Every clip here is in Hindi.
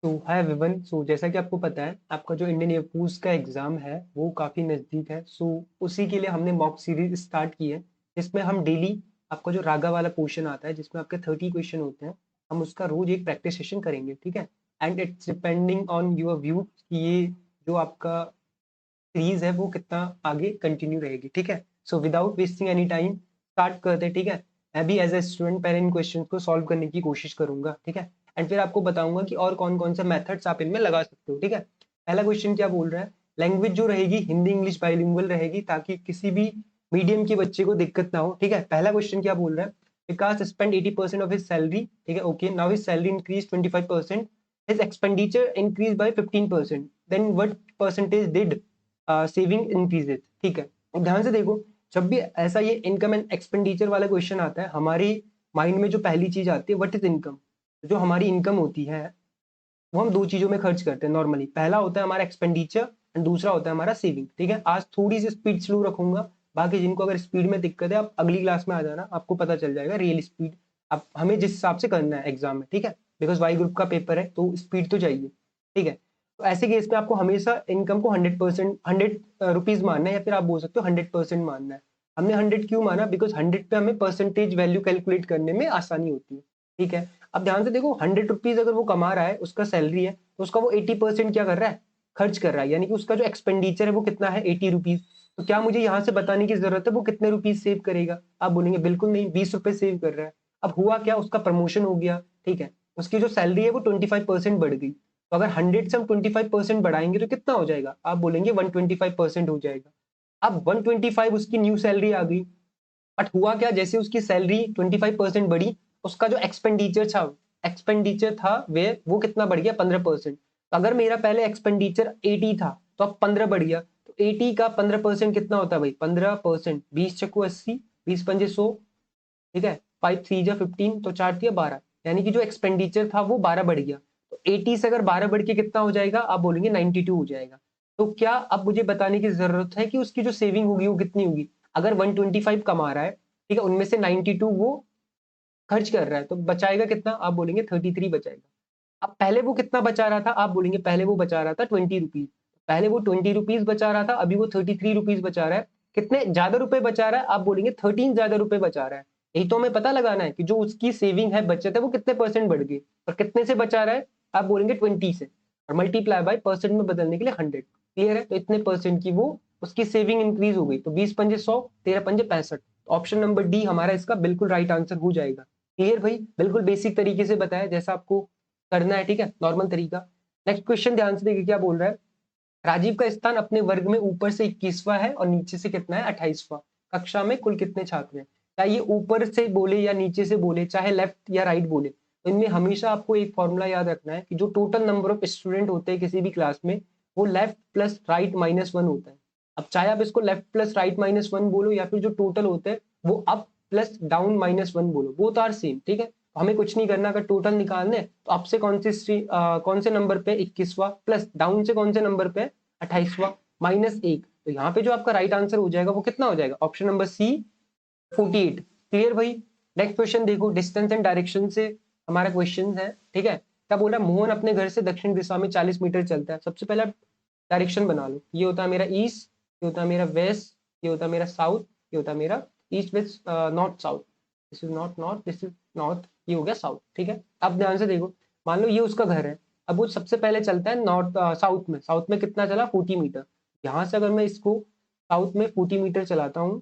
तो हाय एवरीवन। सो जैसा कि आपको पता है आपका जो इंडियन एयरफोर्स का एग्जाम है वो काफ़ी नज़दीक है। सो उसी के लिए हमने मॉक सीरीज स्टार्ट की है जिसमें हम डेली आपका जो रागा वाला पोर्शन आता है जिसमें आपके 30 क्वेश्चन होते हैं, हम उसका रोज एक प्रैक्टिस सेशन करेंगे, ठीक है। And it's depending on your view कि ये जो आपका सीरीज है वो कितना आगे कंटिन्यू रहेगी, ठीक है। So without wasting any time start करते हैं, ठीक है। मैं भी एज ए स्टूडेंट पहले इन क्वेश्चन को सॉल्व करने की कोशिश करूंगा, ठीक है। एंड फिर आपको बताऊंगा कि और कौन कौन से मेथड्स आप इनमें लगा सकते हो, ठीक है। पहला क्वेश्चन क्या बोल रहा है, लैंग्वेज जो रहेगी हिंदी इंग्लिश बाइलिंगुअल रहेगी ताकि किसी भी मीडियम के बच्चे को दिक्कत ना हो, ठीक है। पहला क्वेश्चन क्या बोल रहा है, Vikas spend 80% of his salary, ठीक है, okay, now his salary increase 25%, his expenditure increase by 15%, then what percentage did saving increases, ठीक है। अब ध्यान से देखो, जब भी ऐसा ये इनकम एंड एक्सपेंडिचर वाला क्वेश्चन आता है हमारे माइंड में जो पहली चीज आती है व्हाट इज इनकम। जो हमारी इनकम होती है वो हम दो चीजों में खर्च करते हैं नॉर्मली। पहला होता है हमारा एक्सपेंडिचर एंड दूसरा होता है हमारा सेविंग, ठीक है। आज थोड़ी सी स्पीड स्लो रखूंगा, बाकी जिनको अगर स्पीड में दिक्कत है आप अगली क्लास में आ जाना, आपको पता चल जाएगा रियल स्पीड आप हमें जिस हिसाब से करना है एग्जाम में, ठीक है। बिकॉज वाई ग्रुप का पेपर है तो स्पीड तो चाहिए, ठीक है। तो ऐसे केस में आपको हमेशा इनकम को 100%, 100 रुपीज मानना है, या फिर आप बोल सकते हो 100% मानना है। हमने 100 क्यों माना, बिकॉज 100 पे हमें परसेंटेज वैल्यू कैलकुलेट करने में आसानी होती है, ठीक है। अब ध्यान से देखो, 100 रुपीज अगर वो कमा रहा है, उसका सैलरी है, तो उसका वो 80% क्या कर रहा है, खर्च कर रहा है, यानी कि उसका जो एक्सपेंडिचर है वो कितना है, 80 रुपीज। तो क्या मुझे यहाँ से बताने की जरूरत है वो कितने रुपीज सेव करेगा, आप बोलेंगे बिल्कुल नहीं, 20 रुपए सेव कर रहा है। अब हुआ क्या, उसका प्रमोशन हो गया, ठीक है। उसकी जो सैलरी है वो 25% बढ़ गई, तो अगर 100 से हम 25% बढ़ाएंगे तो कितना हो जाएगा, आप बोलेंगे 125% हो जाएगा। अब 125 उसकी न्यू सैलरी आ गई, बट हुआ क्या, जैसे उसकी सैलरी 25% बढ़ी, उसका जो एक्सपेंडिचर था वे वो कितना बढ़ गया, 15%। तो अगर मेरा पहले एक्सपेंडिचर 80 था तो अब 15 बढ़ गया, तो 80 का 15% कितना होता है भाई, 15%, 20 × 80, 20 × 5 = 100, ठीक है। 5 × 3 = 15, तो 4 × 3 = 12, यानी कि जो एक्सपेंडिचर था वो 12 बढ़ गया। तो 80 से अगर 12 बढ़ के कितना हो जाएगा, आप बोलेंगे 92 हो जाएगा। तो क्या अब मुझे बताने की जरूरत है कि उसकी जो सेविंग होगी वो कितनी होगी। अगर 125 कमा रहा है, ठीक है, उनमें से 92 वो खर्च कर रहा है, तो बचाएगा कितना, आप बोलेंगे 33 बचाएगा। अब पहले वो कितना बचा रहा था, आप बोलेंगे पहले वो बचा रहा था 20 रुपीज, पहले वो 20 रुपीज बचा रहा था, अभी वो 33 रुपीज बचा रहा है। कितने ज्यादा रुपए बचा रहा है, आप बोलेंगे 13 ज्यादा रुपए बचा रहा है। यही तो हमें पता लगाना है कि जो उसकी सेविंग है, बचत है, वो कितने परसेंट बढ़ गई और कितने से बचा रहा है, आप बोलेंगे 20 से, और मल्टीप्लाई बाय परसेंट में बदलने के लिए 100, क्लियर है। तो इतने परसेंट की वो उसकी सेविंग इंक्रीज हो गई, तो 20 × 5 = 100, 13 × 5 = 65। ऑप्शन नंबर डी हमारा इसका बिल्कुल राइट आंसर हो जाएगा। क्लियर भाई, बिल्कुल बेसिक तरीके से बताया जैसा आपको करना है, ठीक है, नॉर्मल तरीका। नेक्स्ट क्वेश्चन ध्यान से देखिए क्या बोल रहा है, राजीव का स्थान अपने वर्ग में ऊपर से 21वां है और नीचे से कितना है, 28वां। कक्षा में कुल कितने छात्र हैं, चाहे ये ऊपर से बोले या नीचे से बोले, चाहे लेफ्ट या राइट बोले, तो इनमें हमेशा आपको एक फॉर्मूला याद रखना है कि जो टोटल नंबर ऑफ स्टूडेंट होते हैं किसी भी क्लास में, वो लेफ्ट प्लस राइट -1 होता है। अब चाहे आप इसको लेफ्ट प्लस राइट -1 बोलो या फिर जो टोटल होते हैं वो अप प्लस डाउन -1 बोलो, वो तो आर सेम, ठीक है। हमें कुछ नहीं करना, अगर टोटल निकालने हैं, तो अप से कौन से नंबर पे 21वां, प्लस डाउन से कौन से नंबर पे 28वां, -1। तो यहाँ पे जो आपका राइट आंसर हो जाएगा वो कितना हो जाएगा, ऑप्शन नंबर सी, 48। क्लियर भाई। नेक्स्ट क्वेश्चन देखो, डिस्टेंस एंड डायरेक्शन से हमारा क्वेश्चन है, ठीक है। क्या बोला, मोहन अपने घर से दक्षिण दिशा में 40 मीटर चलता है। सबसे पहला डायरेक्शन बना लो, ये होता है मेरा ईस्ट, ये होता है मेरा वेस्ट, ये होता है मेरा साउथ, ये होता है मेरा east west north south. This is not north, this is north, ये हो गया साउथ, ठीक है। अब ध्यान से देखो, मान लो ये उसका घर है, अब वो सबसे पहले चलता है नॉर्थ साउथ में कितना चला, 40 मीटर। यहाँ से अगर मैं इसको साउथ में 40 मीटर चलाता हूँ,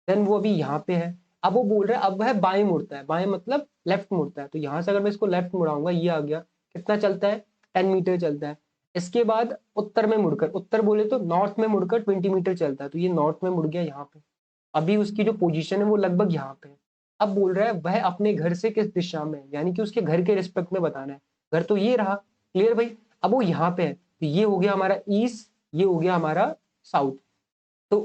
देन वो अभी यहाँ पे है। अब वो बोल रहा है अब वह बाएं मुड़ता है, बाएं मतलब लेफ्ट मुड़ता है, तो यहाँ से अगर मैं इसको लेफ्ट मुड़ाऊंगा, ये आ गया, कितना चलता है, 10 मीटर चलता है। इसके बाद उत्तर में मुड़कर, उत्तर बोले तो नॉर्थ में मुड़कर 20 मीटर चलता है, तो ये नॉर्थ में मुड़ गया यहाँ पे। अभी उसकी जो पोजीशन है वो लगभग यहाँ पे है। अब बोल रहा है वह अपने घर से किस दिशा में है, यानी कि उसके घर के रिस्पेक्ट में बताना है। घर तो ये रहा, क्लियर भाई। अब वो यहाँ पे है, तो ये हो गया हमारा ईस्ट, ये हो गया हमारा साउथ। तो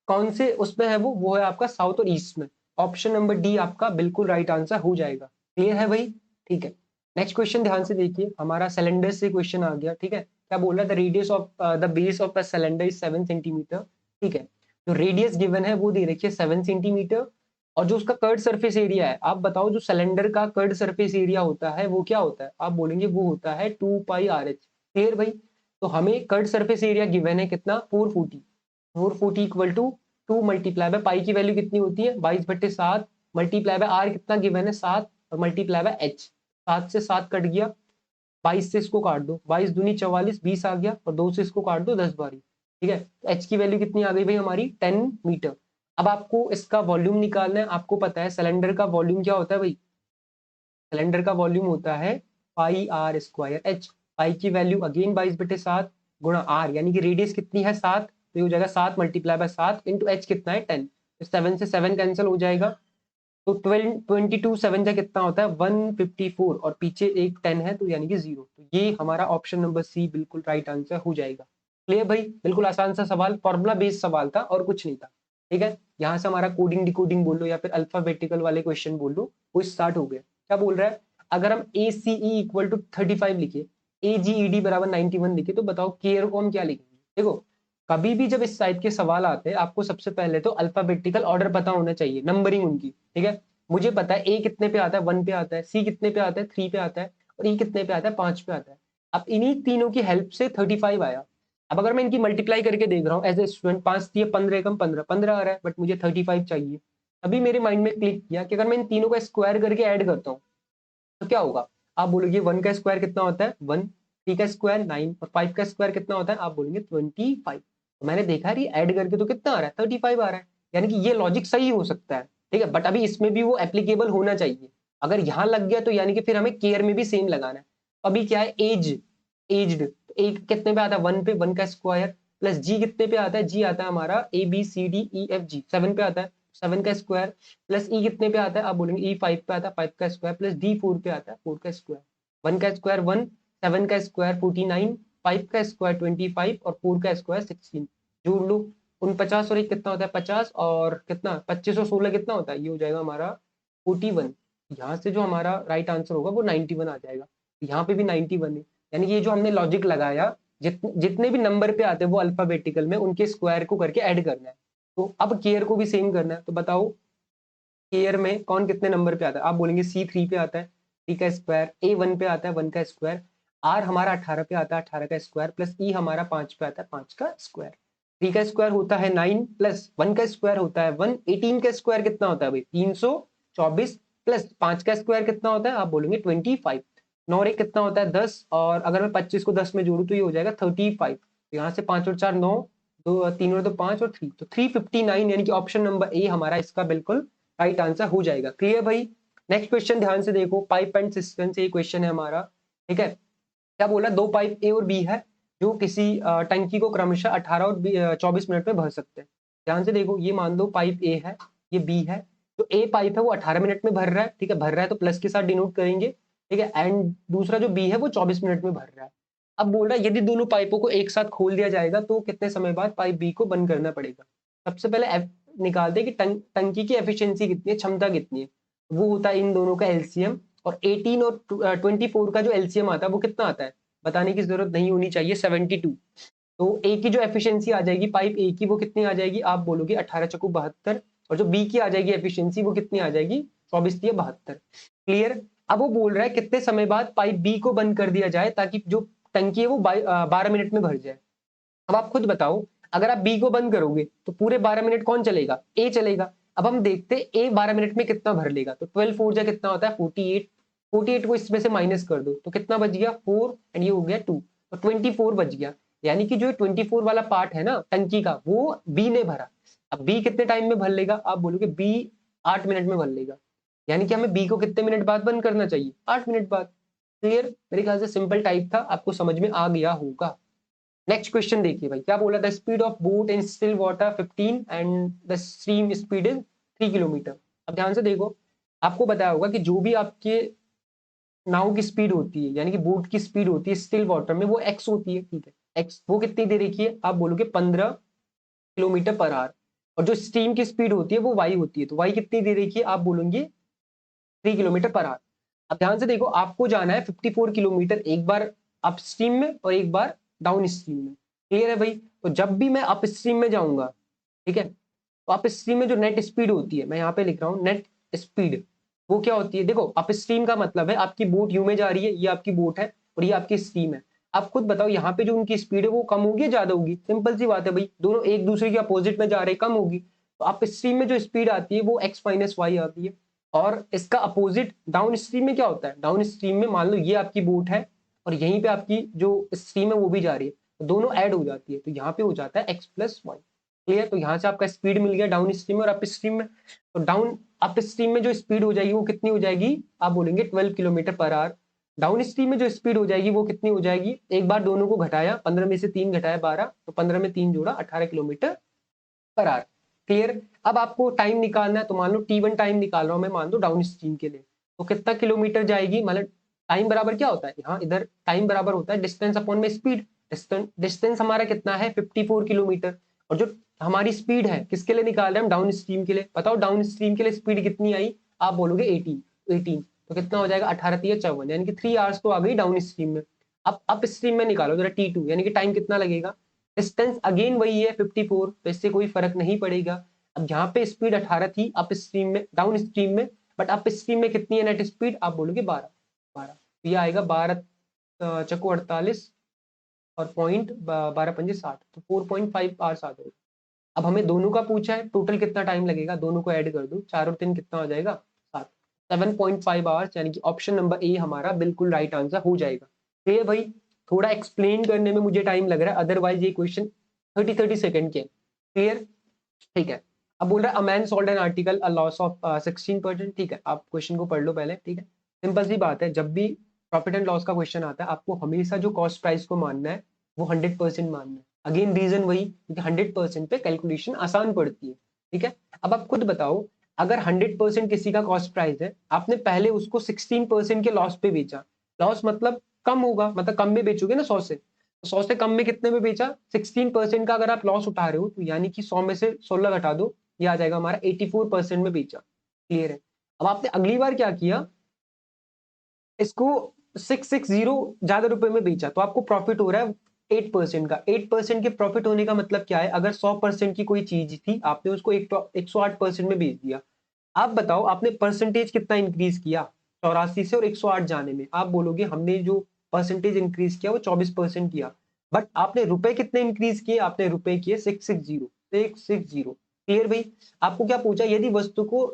कौन से उसमें है वो है आपका साउथ और ईस्ट में। ऑप्शन नंबर डी आपका बिल्कुल राइट आंसर हो जाएगा। क्लियर है भाई, ठीक है। नेक्स्ट क्वेश्चन ध्यान से देखिए, हमारा सिलेंडर से क्वेश्चन आ गया, ठीक है। क्या बोल रहा है, the radius of the base of a cylinder is 7 centimetre, ठीक है। जो रेडियस गिवन है वो दे रखिए 7 सेंटीमीटर, और जो उसका कर्ड सरफेस एरिया है, आप बताओ जो सिलेंडर का कर्ड सरफेस एरिया होता है वो क्या होता है? आप बोलेंगे वो होता है 2 पाई RH। क्लियर भाई? तो हमें कर्ड सरफेस एरिया गिवन है कितना? 440। 440 equal to 2 multiply by pi की वैल्यू कितनी होती है? 22/7 मल्टीप्लाई बाय आर कितना गिवन है? 7 और मल्टीप्लाई बाय एच। 7 से 7 कट गया, 22 से इसको काट दो, 22 दूनी 44, 20 आ गया, और 2 से इसको काट दो, 10 बारी। ठीक है, एच की वैल्यू कितनी आ गई भाई हमारी? 10 मीटर। अब आपको इसका वॉल्यूम निकालना है। आपको पता है सिलेंडर का वॉल्यूम क्या होता है भाई? सिलेंडर का वॉल्यूम होता है πr²h। पाई की वैल्यू अगेन 22/7 गुणा आर, यानी कि रेडियस कितनी है? 7, तो ये हो जाएगा 7 मल्टीप्लाई बाय 7 इंटू एच कितना है? 10। तो 7 से 7 कैंसिल हो जाएगा, तो 22 7 जा कितना होता है? 154, और पीछे एक 10 है तो यानी कि 0। तो ये हमारा ऑप्शन नंबर सी बिल्कुल राइट आंसर हो जाएगा। क्लियर भाई? बिल्कुल आसान सा सवाल, फॉर्मूला बेस्ड सवाल था और कुछ नहीं था। ठीक है, यहाँ से हमारा कोडिंग डिकोडिंग बोल लो या फिर अल्फाबेटिकल वाले क्वेश्चन बोल लो, वो स्टार्ट हो गया। क्या बोल रहा है? अगर हम ACE इक्वल टू 35 लिखे, AGED बराबर 91 लिखे, तो बताओ केयर को हम क्या लिखेंगे? देखो, कभी भी जब इस टाइप के सवाल आते हैं, आपको सबसे पहले तो अल्फाबेटिकल ऑर्डर पता होना चाहिए, नंबरिंग उनकी। ठीक है, मुझे पता है ए कितने पे आता है? 1 पे आता है, सी कितने पे आता है? 3 पे आता है, और ई कितने पे आता है? 5 पे आता है। अब इन्हीं तीनों की हेल्प से 35 आया। अब अगर मैं इनकी मल्टीप्लाई करके देख रहा हूँ एज ए स्टूडेंट, 5 दिए 15 कम 15, 15 आ रहा है, बट मुझे 35 चाहिए। अभी मेरे माइंड में क्लिक किया कि अगर मैं इन तीनों का स्क्वायर करके ऐड करता हूँ तो क्या होगा? आप बोलोगे 1 का स्क्वायर कितना होता है? 1, 3 का स्क्वायर 9, और 5 का स्क्वायर कितना होता है? आप बोलेंगे 25। तो मैंने देखा ये ऐड करके तो कितना आ रहा है? 35 आ रहा है, यानी कि ये लॉजिक सही हो सकता है। ठीक है, बट अभी इसमें भी वो एप्लीकेबल होना चाहिए। अगर यहाँ लग गया तो यानी कि फिर हमें केयर में भी सेम लगाना है। अभी क्या है? एज्ड, एक कितने पे आता है? 1 पे, 1 का स्क्वायर प्लस जी कितने पे आता है? जी आता है हमारा ABCDEFG 7 पे आता है, 7 का स्क्वायर प्लस ई कितने पे आता है? आप बोलेंगे ई 5 पे आता है, 5 का स्क्वायर प्लस डी 4 पे आता है, 4 का स्क्वायर। 1 का स्क्वायर 1, 7 का स्क्वायर 49, 5 का स्क्वायर 25 और 4 का स्क्वायर 16। जोड़ लो, 49 और एक कितना होता है? 50, और कितना 25 और 16 कितना होता है? ये हो जाएगा हमारा 41। यहाँ से जो हमारा राइट आंसर होगा वो 91 आ जाएगा। यहाँ पे भी 91 है, यानी कि ये जो हमने लॉजिक लगाया, जितने भी नंबर पे आते हैं वो अल्फाबेटिकल में उनके स्क्वायर को करके ऐड करना है। तो अब केयर को भी सेम करना है। तो बताओ केयर में कौन कितने नंबर पे आता है? आप बोलेंगे C3 पे आता है, 3 का स्क्वायर, A1 पे आता है 1 का स्क्वायर, आर हमारा 18 पे आता है 18 का स्क्वायर, प्लस ई हमारा 5 पे आता है 5 का स्क्वायर। 3 का स्क्वायर होता है 9 प्लस 1 का स्क्वायर होता है 1, 18 का स्क्वायर कितना होता है भाई? 324 प्लस 5 का स्क्वायर कितना होता है? आप बोलेंगे 25। 9 और 1 कितना होता है? 10, और अगर मैं 25 को 10 में जोड़ू तो ये हो जाएगा 35। तो यहाँ से 5 और 4 9, दो 3 और 2 5 और 3, तो 359, यानी कि ऑप्शन नंबर ए हमारा इसका बिल्कुल राइट आंसर हो जाएगा। क्लियर भाई? नेक्स्ट क्वेश्चन ध्यान से देखो, पाइप एंड सिस्टम से ये क्वेश्चन है हमारा। ठीक है, क्या बोला? दो पाइप ए और बी है जो किसी टंकी को क्रमशः 18 और 24 मिनट में भर सकते हैं। ध्यान से देखो, ये मान लो पाइप ए है, ये बी है। जो ए पाइप है वो 18 मिनट में भर रहा है, ठीक है, भर रहा है तो प्लस के साथ डिनोट करेंगे। ठीक है, एंड दूसरा जो बी है वो 24 मिनट में भर रहा है। अब बोल रहा है यदि दोनों पाइपों को एक साथ खोल दिया जाएगा तो कितने समय बाद पाइप बी को बंद करना पड़ेगा? सबसे पहले निकालते हैं कि टंकी की एफिशिएंसी कितनी है, क्षमता कितनी है। वो होता है इन दोनों का एलसीएम, और 18 और 24 का जो एलसीएम आता है वो कितना आता है? बताने की जरूरत नहीं होनी चाहिए, 72। तो ए की जो एफिशिएंसी आ जाएगी पाइप ए की वो कितनी आ जाएगी? आप बोलोगे 18 चक्कू 72, और जो बी की आ जाएगी एफिशिएंसी वो कितनी आ जाएगी? 24 तिया 72। क्लियर? अब वो बोल रहा है कितने समय बाद पाइप बी को बंद कर दिया जाए ताकि जो टंकी है वो 12 मिनट में भर जाए। अब आप खुद बताओ, अगर आप बी को बंद करोगे तो पूरे 12 मिनट कौन चलेगा? ए चलेगा। अब हम देखते ए 12 मिनट में कितना भर लेगा, तो 12 4 जा कितना होता है? 48। 48 को इसमें से माइनस कर दो तो कितना बच गया? 4, एंड ये हो गया 2, तो 24 बच गया। यानी कि जो 24 वाला पार्ट है ना टंकी का, वो बी ने भरा। अब बी कितने टाइम में भर लेगा? आप बोलोगे बी 8 मिनट में भर लेगा, यानी कि हमें बी को कितने मिनट बाद बंद करना चाहिए? 8 मिनट बाद। क्लियर? मेरे ख्याल से सिंपल टाइप था, आपको समझ में आ गया होगा। नेक्स्ट क्वेश्चन देखिए भाई, क्या बोला? The speed of boat in still water 15 and the stream speed is 3 kilometre. अब ध्यान से देखो, आपको बताया होगा कि जो भी आपके नाव की स्पीड होती है, यानी कि बोट की स्पीड होती है स्टिल वाटर में, वो एक्स होती है। ठीक है, एक्स वो कितनी दे रखी है? आप बोलोगे 15 किलोमीटर पर आवर। और जो स्ट्रीम की स्पीड होती है वो वाई होती है, तो वाई कितनी दे रखी है? आप बोलोगे 3 किलोमीटर पर आवर। अब ध्यान से देखो, आपको जाना है 54 किलोमीटर, एक बार अप स्ट्रीम में और एक बार डाउन स्ट्रीम में। क्लियर है भाई? तो जब भी मैं अप स्ट्रीम में जाऊंगा, ठीक है, तो अप स्ट्रीम में जो नेट स्पीड होती है, मैं यहाँ पे लिख रहा हूँ नेट स्पीड, वो क्या होती है? देखो अप स्ट्रीम का मतलब है आपकी बोट यू में जा रही है, ये आपकी बोट है और ये आपकी स्ट्रीम है। आप खुद बताओ यहाँ पे जो उनकी स्पीड है वो कम होगी या ज्यादा होगी? सिंपल सी बात है भाई, दोनों एक दूसरे के अपोजिट में जा रहे हैं, कम होगी। तो अप स्ट्रीम में जो स्पीड आती है वो x माइनस वाई आती है, और इसका अपोजिट डाउन स्ट्रीम में क्या होता है? डाउन स्ट्रीम में मान लो ये आपकी बोट है और यहीं पे आपकी जो स्ट्रीम है वो भी जा रही है, तो दोनों ऐड हो जाती है, तो यहाँ पे हो जाता है x प्लस वाई। क्लियर? तो यहाँ से आपका स्पीड मिल गया डाउन स्ट्रीम और अप स्ट्रीम में। तो डाउन अप स्ट्रीम में जो स्पीड हो जाएगी वो कितनी हो जाएगी? आप बोलेंगे 12 kilometre per hour. Down stream में जो स्पीड हो जाएगी वो कितनी हो जाएगी? एक बार दोनों को घटाया, 15 में से 3 घटाया 12, तो 15 में 3 जोड़ा 18 किलोमीटर पर आवर। क्लियर? अब आपको टाइम निकालना है, तो मान लो T1 टाइम निकाल रहा हूं मैं, मान लो डाउन स्ट्रीम के लिए, तो कितना किलोमीटर जाएगी? मतलब टाइम बराबर क्या होता है यहाँ, इधर टाइम बराबर होता है डिस्टेंस अपॉन में स्पीड। डिस्टेंस हमारा कितना है? 54 किलोमीटर। और जो हमारी स्पीड है किसके लिए निकाल रहे हैं हम? डाउन स्ट्रीम के लिए। बताओ डाउन स्ट्रीम के लिए स्पीड कितनी आई? आप बोलोगे 18। तो कितना हो जाएगा? 18 3 54, यानी कि 3 आवर्स तो आ गई डाउन स्ट्रीम में। अब अप स्ट्रीम में निकालो जरा T2, यानी कि टाइम कितना लगेगा? डिस्टेंस अगेन वही है 54, तो इससे कोई फर्क नहीं पड़ेगा। अब यहाँ पे स्पीड 18 थी अप स्ट्रीम में, डाउन स्ट्रीम में, बट अप स्ट्रीम में कितनी है नेट स्पीड? आप बोलोगे 12। 12 ये आएगा 12 चको 48 और पॉइंट 12 पंजे 60, तो 4.5 आवर्स आ जाएगा। अब हमें दोनों का पूछा है, टोटल कितना टाइम लगेगा? दोनों को ऐड कर दो, 4 और 3 कितना हो जाएगा? 7। 7.5 आवर्स, यानी कि ऑप्शन नंबर ए हमारा बिल्कुल राइट आंसर हो जाएगा। तो ये भाई थोड़ा एक्सप्लेन करने में मुझे टाइम लग रहा है, अदरवाइज ये क्वेश्चन 30 सेकंड के। क्लियर? ठीक है। अब बोल रहा है a man sold an article a loss of 16%। ठीक है, आप क्वेश्चन को पढ़ लो पहले। ठीक है, सिंपल सी बात है, जब भी प्रॉफिट एंड लॉस का क्वेश्चन आता है आपको हमेशा जो कॉस्ट प्राइस को मानना है वो 100% मानना है। अगेन रीजन वही, क्योंकि 100% पे कैलकुलेशन आसान पड़ती है। ठीक है, अब आप खुद बताओ, अगर 100% किसी का कॉस्ट प्राइस है, आपने पहले उसको 16% के लॉस पे बेचा, लॉस मतलब कम होगा, मतलब कम में बेचोगे ना 100 से, 100 से कम में कितने में बेचा? 16% का अगर आप लॉस उठा रहे हो, तो यानी कि 100 में से 16 घटा दो, ये आ जाएगा हमारा 84% में बेचा। क्लियर है? अब आपने अगली बार क्या किया, इसको 660 ज्यादा रुपए में बेचा, तो आपको प्रॉफिट हो रहा है 8% का। 8% के प्रॉफिट होने का मतलब क्या है? अगर 100% की कोई चीज थी, आपने उसको 108% में बेच दिया। आप बताओ आपने परसेंटेज कितना इंक्रीज किया 84 से और 108 जाने में? आप बोलोगे हमने जो परसेंटेज इंक्रीज किया वो 24% किया, बट आपने रुपए कितने इंक्रीज किए? आपने रुपए किए 660। क्लियर भाई? आपको क्या पूछा? यदि वस्तु को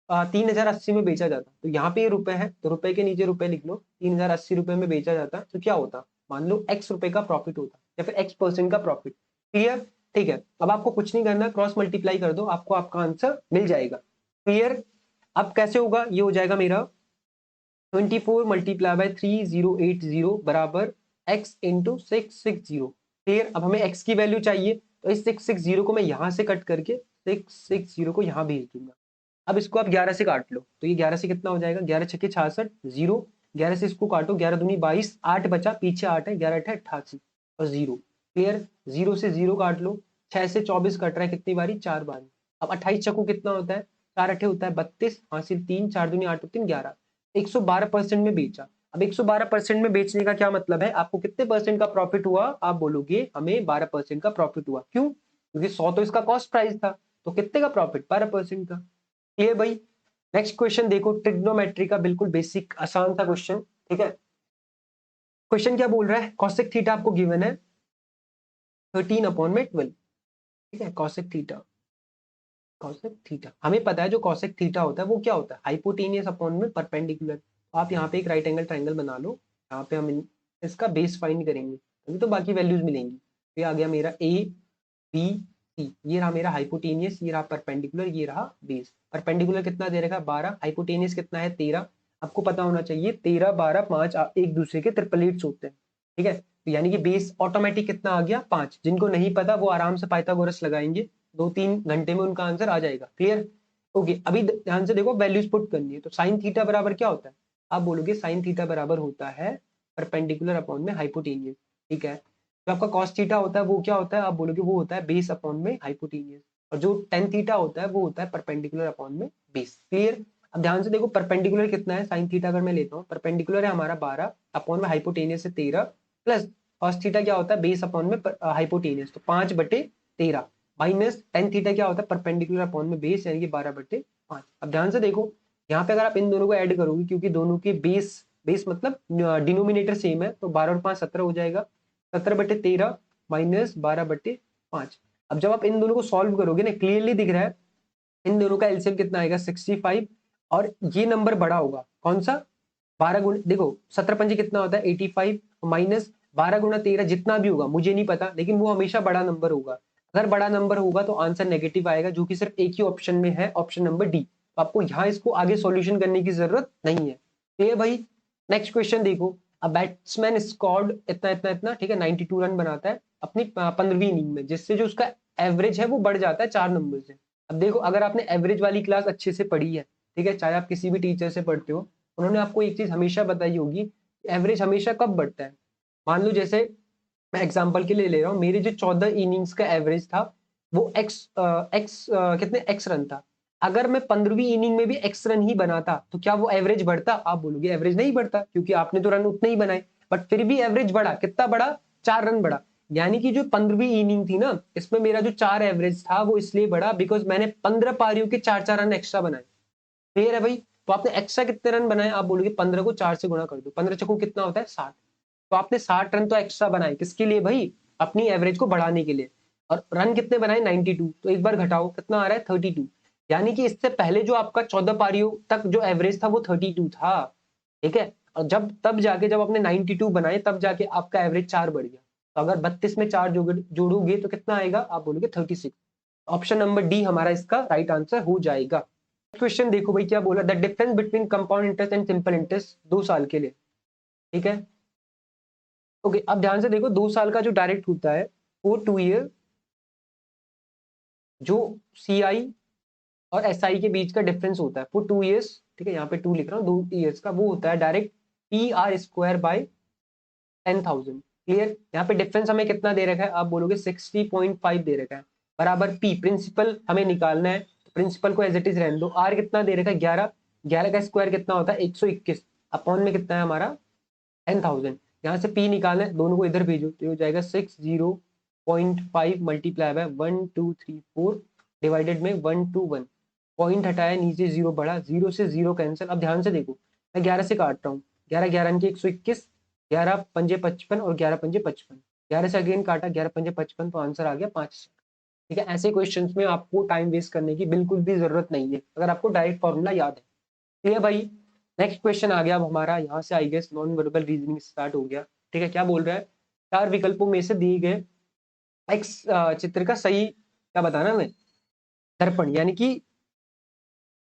3080 में बेचा जाता, तो यहाँ पे ये रुपए है, तो रुपए के नीचे रुपए लिख लो, 3080 रुपए में बेचा जाता तो क्या होता? मान लो x रुपए का प्रॉफिट होता, या फिर x% का प्रॉफिट। क्लियर? ठीक है, अब आपको कुछ नहीं करना, क्रॉस मल्टीप्लाई कर दो, आपको आपका आंसर मिल जाएगा। क्लियर? अब कैसे होगा? ये हो जाएगा मेरा 24 मल्टीप्लाई बाय 3080 बराबर x इंटू 660। क्लियर? अब हमें x की वैल्यू चाहिए, तो इस 660 को मैं यहां से कट करके 660 को यहां भेज दूंगा। अब इसको आप 11 से काट लो, तो ये 11 से कितना हो जाएगा? 11 छक्के 66, जीरो। 11 से इसको काटो, 11 दूनी 22, 8 बचा, पीछे 8 है, 11 अठे 88 और जीरो। क्लियर? जीरो से जीरो काट लो, 6 से 24 कट रहा है, कितनी बारी? 4 बारी। अब 28 चक्कू कितना होता है? 4 अठे होता है 32, हासिल 3, 4 दूनी 8 3 11। 112% में बेचा। अब 112% में बेचने का क्या मतलब है? आपको कितने परसेंट का प्रॉफिट हुआ? आप बोलोगे हमें 12% का प्रॉफिट हुआ। क्यों? क्योंकि 100 तो इसका कॉस्ट प्राइस था, तो कितने का प्रॉफिट? 12% का। क्लियर भाई? नेक्स्ट क्वेश्चन देखो, ट्रिग्नोमेट्री का बिल्कुल बेसिक आसान सा क्वेश्चन। ठीक है, क्वेश्चन क्या बोल रहा है? कॉसेक थीटा आपको गिवन है 13/12। ठीक है, कॉसेक थीटा, कॉसेक थीटा हमें पता है, जो कॉसेक थीटा होता है वो क्या होता है? हाइपोटेनियस अपॉन में परपेंडिकुलर। आप यहाँ पे एक राइट एंगल ट्राइंगल बना लो, यहाँ पे हम इसका बेस फाइंड करेंगे, तभी तो बाकी वैल्यूज मिलेंगी। तो ये आ गया मेरा ए बी सी, ये रहा मेरा हाइपोटेनियस, ये रहा परपेंडिकुलर, ये रहा बेस। परपेंडिकुलर कितना दे रखा है? 12। हाइपोटेनियस कितना है? 13। आपको पता होना चाहिए 13 12 5 एक दूसरे के ट्रिपलेट्स होते हैं। ठीक है, तो यानी कि बेस ऑटोमेटिक कितना आ गया? 5। जिनको नहीं पता वो आराम से पाइथागोरस लगाएंगे, 2-3 घंटे में उनका आंसर आ जाएगा। क्लियर? ओके, अभी ध्यान से देखो, वैल्यूज पुट करनी है। तो साइन थीटा बराबर क्या होता है? आप बोलोगे साइन थीटा बराबर होता है परपेंडिकुलर अपॉन में हाइपोटेनियस। ठीक है, जो आपका कॉस थीटा होता है वो क्या होता है? आप बोलोगे वो होता है बेस अपॉन में हाइपोटेनियस, और जो टेन थीटा होता है वो होता है परपेंडिकुलर अपॉन में बेस। क्लियर? अब ध्यान से देखो, परपेंडिकुलर कितना है? साइन थीटा अगर मैं लेता हूँ, परपेंडिकुलर है हमारा 12, अपॉन में हाइपोटेनियस है 13, प्लस कॉस थीटा क्या होता है? बेस अपॉन में हाइपोटेनियस, तो 5/13। माइनस टेन थीटा क्या होता है, परपेंडिकुलर अपॉन में बेस, यानी कि 12/5। अब ध्यान से देखो यहाँ पे अगर आप इन दोनों को ऐड करोगे, क्योंकि दोनों के बेस मतलब डिनोमिनेटर सेम है, तो 12 और 5 17 हो जाएगा। 17/13 माइनस 12/5। अब जब आप इन दोनों को सॉल्व करोगे ना, क्लियरली दिख रहा है इन दोनों का एलसीएम कितना आएगा 65, और ये नंबर बड़ा होगा कौन सा, 12 गुण, देखो 17×5 कितना होता है 85, माइनस 12×13 जितना भी होगा मुझे नहीं पता, लेकिन वो हमेशा बड़ा नंबर होगा। अगर बड़ा नंबर होगा तो आंसर नेगेटिव आएगा, जो कि सिर्फ एक ही ऑप्शन में है, ऑप्शन नंबर डी। तो आपको यहाँ इसको आगे सॉल्यूशन करने की जरूरत नहीं है। तो ये भाई नेक्स्ट क्वेश्चन देखो, अ बैट्समैन स्कोर्ड इतना इतना इतना, ठीक है, 92 रन बनाता है अपनी 15वीं इनिंग में, जिससे जो उसका एवरेज है वो बढ़ जाता है 4 नंबर से। अब देखो अगर आपने एवरेज वाली क्लास अच्छे से पढ़ी है, ठीक है, चाहे आप किसी भी टीचर से पढ़ते हो, उन्होंने आपको एक चीज हमेशा बताई होगी, एवरेज हमेशा कब बढ़ता है। मान लो जैसे मैं एग्जांपल के लिए ले रहा हूँ, मेरे जो 14 इनिंग्स का एवरेज था वो कितने एक्स रन था। अगर मैं 15वीं इनिंग में भी एक्स रन ही बनाता तो क्या वो एवरेज बढ़ता, आप बोलोगे एवरेज नहीं बढ़ता, क्योंकि आपने तो रन उतने ही बनाए, बट फिर भी एवरेज बढ़ा, कितना बढ़ा, 4 रन बढ़ा। यानी कि जो 15वीं इनिंग थी ना, इसमें मेरा जो 4 एवरेज था वो इसलिए बढ़ा बिकॉज मैंने 15 पारियों के 4-4 रन एक्स्ट्रा बनाए। क्लियर है भाई। तो आपने एक्स्ट्रा कितने रन बनाए, आप बोलोगे 15 को 4 से गुणा कर दो, 15 चक्कू कितना होता है 60। तो आपने 60 रन तो एक्स्ट्रा बनाए, किसके लिए भाई, अपनी एवरेज को बढ़ाने के लिए। और रन कितने बनाए 92, तो एक बार घटाओ कितना आ रहा है 32। यानी कि इससे पहले जो आपका 14 पारियों तक जो एवरेज था वो 32 था, ठीक है। और जब तब जाके जब आपने 92 बनाए तब जाके आपका एवरेज 4 बढ़ गया। तो अगर 32 में 4 जोड़ोगे तो कितना आएगा, आप बोलोगे 36। ऑप्शन नंबर डी हमारा इसका राइट आंसर हो जाएगा। क्वेश्चन देखो भाई क्या बोला, the difference between compound interest and simple interest 2 साल के लिए, ठीक है। ओके, अब ध्यान से देखो 2 साल का जो डायरेक्ट होता है वो 2 ईयर, जो सी आई और एस आई के बीच का डिफरेंस होता है वो 2 ईयर्स, ठीक है, यहाँ पे 2 लिख रहा हूँ, 2 ईयर्स का वो होता है डायरेक्ट PR² बाय 10,000। क्लियर, यहाँ पे डिफरेंस हमें कितना दे रखा है, आप बोलोगे 60.5 दे रखा है, बराबर पी प्रिंसिपल हमें निकालना है, प्रिंसिपल को एज इट इज रहने दो। आर कितना दे रखा है 11, 11 का स्क्वायर कितना होता है 121, अपॉन में कितना है हमारा 10,000। यहाँ से पी निकालना है, दोनों को इधर भेजो तो ये हो जाएगा 60.5 मल्टीप्लाई बाय 1 2 3 4 डिवाइडेड में 1 2 1, पॉइंट हटाया नीचे जीरो बढ़ा, जीरो से जीरो कैंसिल। अब ध्यान से देखो मैं 11 से काट रहा हूँ, 11 11 के 121, 11 पंजे 55 और 11 पंजे 55, 11 से अगेन काटा, 11 पंजे 55, तो आंसर आ गया 5। ठीक है, ऐसे क्वेश्चंस में आपको टाइम वेस्ट करने की बिल्कुल भी जरूरत नहीं है अगर आपको डायरेक्ट फॉर्मूला याद है। ठीक है भाई, नेक्स्ट क्वेश्चन आ गया अब हमारा, यहाँ से I guess non verbal reasoning start हो गया। ठीक है, क्या बोल रहा है, 4 विकल्पों में से दिए गए एक्स चित्र का सही क्या बताना है हमें, दर्पण यानी कि